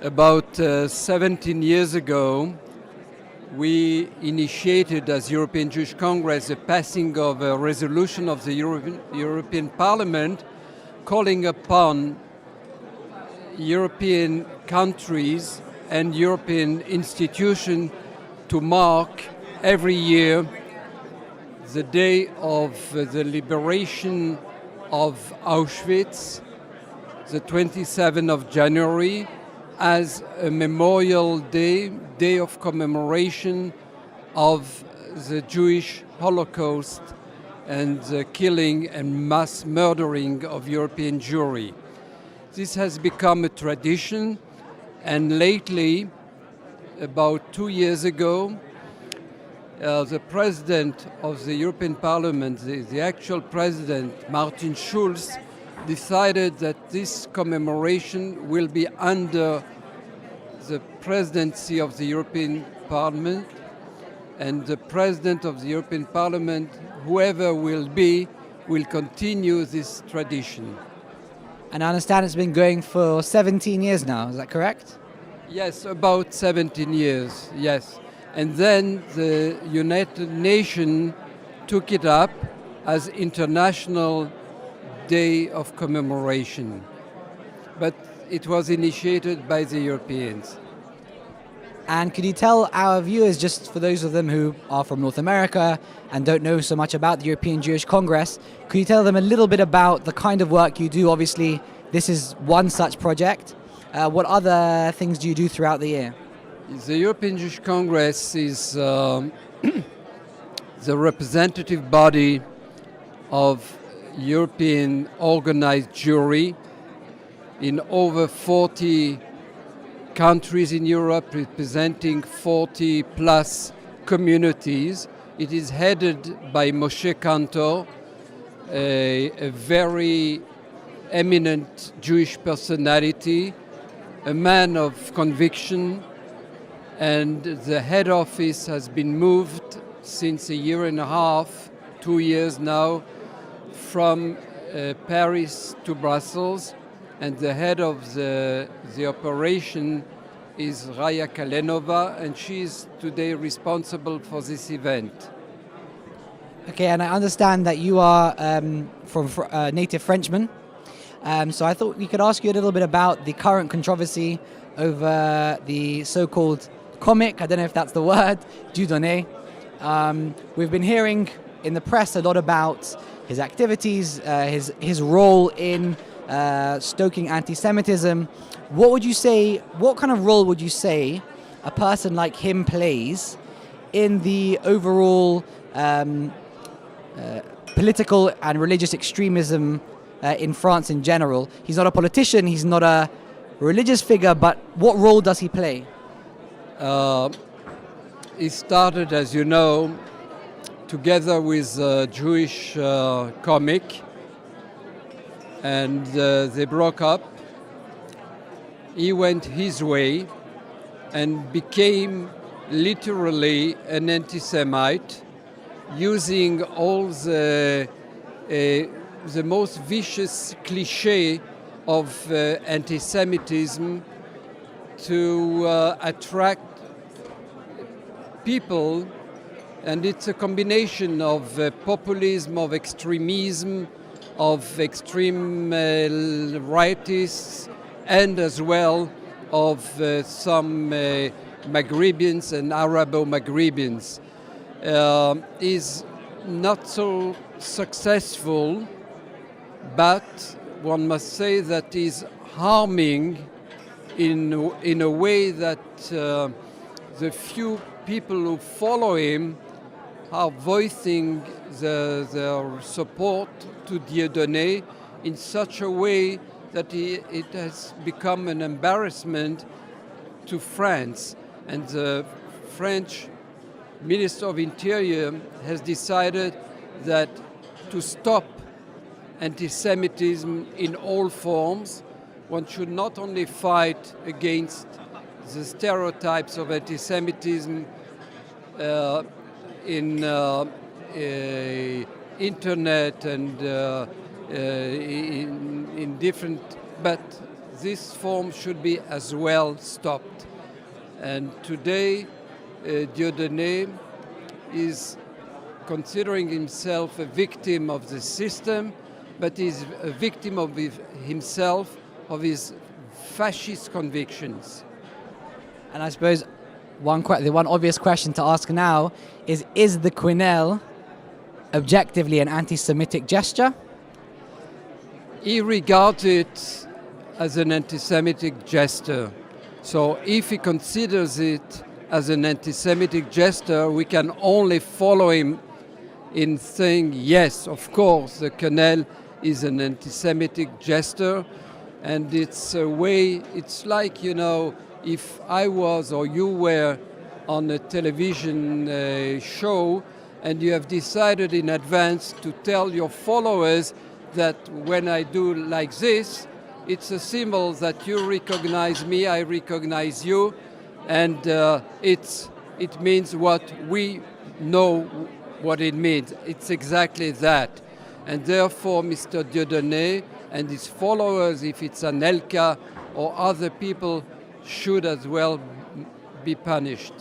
About 17 years ago, we initiated as European Jewish Congress the passing of a resolution of the European Parliament calling upon European countries and European institutions to mark every year the day of the liberation of Auschwitz, the 27th of January, as a memorial day, day of commemoration of the Jewish Holocaust and the killing and mass murdering of European Jewry. This has become a tradition, and lately, about 2 years ago, the president of the European Parliament, the actual president, Martin Schulz, decided that this commemoration will be under the presidency of the European Parliament, and the president of the European Parliament, whoever will be, will continue this tradition. And I understand it's been going for 17 years now, is that correct? Yes, about 17 years, yes. And then the United Nations took it up as International Day of Commemoration. But it was initiated by the Europeans. And could you tell our viewers, just for those of them who are from North America and don't know so much about the European Jewish Congress, could you tell them a little bit about the kind of work you do? Obviously, this is one such project. What other things do you do throughout the year? The European Jewish Congress is the representative body of European organized Jewry in over 40 countries in Europe, representing 40 plus communities. It is headed by Moshe Kantor, a very eminent Jewish personality, a man of conviction, and the head office has been moved since a year and a half, 2 years now, from Paris to Brussels, and the head of the operation is Raya Kalenova, and she is today responsible for this event. Okay, and I understand that you are from native Frenchman, so I thought we could ask you a little bit about the current controversy over the so-called comic, I don't know if that's the word, Dieudonné. We've been hearing in the press a lot about his activities, his role in stoking anti-Semitism. What kind of role would you say a person like him plays in the overall political and religious extremism in France in general? He's not a politician, he's not a religious figure, but what role does he play? He started, as you know, together with a Jewish comic, and they broke up. He went his way and became literally an anti-Semite, using all the most vicious cliché of anti-Semitism to attract people. And it's a combination of populism, of extremism, of extreme rightists, and as well of some Maghrebians and Arabo-Maghrebians. Is not so successful, but one must say that is harming in a way that the few people who follow him are voicing their support to Dieudonné in such a way that it has become an embarrassment to France. And the French Minister of Interior has decided that to stop anti-Semitism in all forms, one should not only fight against the stereotypes of anti-Semitism in internet and in different, but this form should be as well stopped. And today, Dieudonné is considering himself a victim of the system, but is a victim of himself, of his fascist convictions. And I suppose the one obvious question to ask now is the quenelle objectively an anti-Semitic gesture? He regards it as an anti-Semitic gesture. So if he considers it as an anti-Semitic gesture, we can only follow him in saying, yes, of course, the quenelle is an anti-Semitic gesture, and it's a way, it's like, you know, if I was or you were on a television show and you have decided in advance to tell your followers that when I do like this, it's a symbol that you recognize me, I recognize you, and it means what we know what it means. It's exactly that. And therefore, Mr. Dieudonné and his followers, if it's Anelka or other people, should as well be punished.